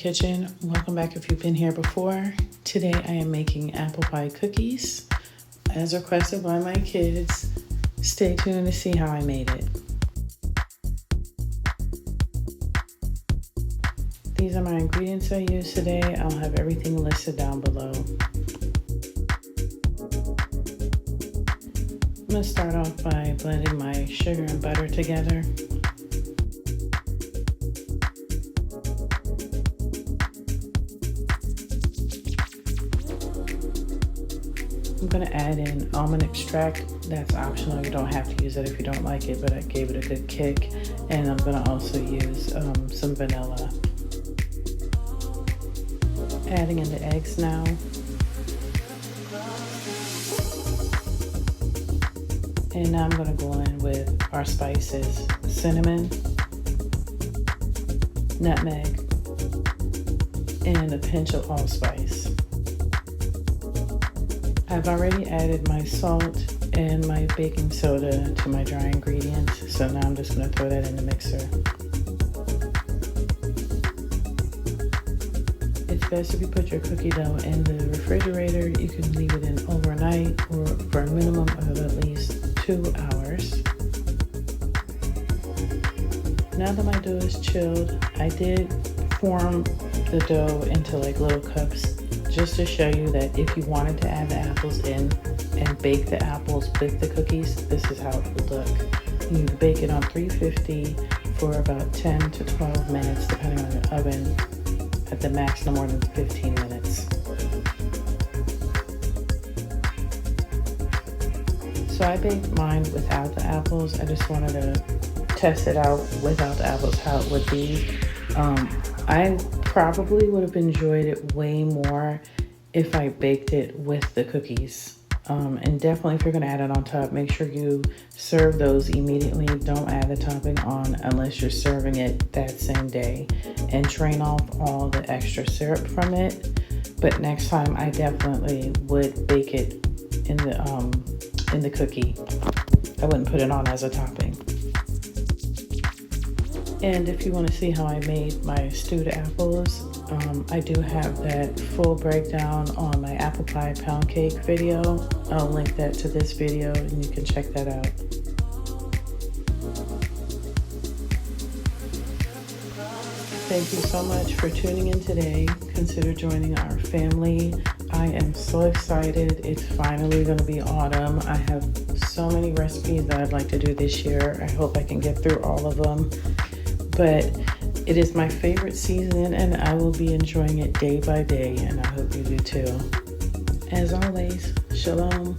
kitchen. Welcome back if you've been here before. Today I am making apple pie cookies as requested by my kids. Stay tuned to see how I made it. These are my ingredients I used today. I'll have everything listed down below. I'm going to start off by blending my sugar and butter together. I'm going to add in almond extract. That's optional. You don't have to use it if you don't like it, but I gave it a good kick. And I'm going to also use some vanilla. Adding in the eggs now. And now I'm going to go in with our spices: cinnamon, nutmeg, and a pinch of allspice. I've already added my salt and my baking soda to my dry ingredients, so now I'm just going to throw that in the mixer. It's best if you put your cookie dough in the refrigerator. You can leave it in overnight or for a minimum of at least 2 hours. Now that my dough is chilled, I did form the dough into like little cups just to show you that if you wanted to add the apples in and bake the apples with the cookies, this is how it would look. You bake it on 350 for about 10 to 12 minutes, depending on your oven. At the max, no more than 15 minutes. So I baked mine without the apples. I just wanted to test it out without the apples, how it would be. I probably would have enjoyed it way more if I baked it with the cookies. And definitely if you're gonna add it on top, make sure you serve those immediately. Don't add the topping on unless you're serving it that same day, and drain off all the extra syrup from it. But next time I definitely would bake it in the cookie. I wouldn't put it on as a topping. And if you want to see how I made my stewed apples, I do have that full breakdown on my apple pie pound cake video. I'll link that to this video and you can check that out. Thank you so much for tuning in today. Consider joining our family. I am so excited. It's finally going to be autumn. I have so many recipes that I'd like to do this year. I hope I can get through all of them. But it is my favorite season and I will be enjoying it day by day, and I hope you do too. As always, shalom.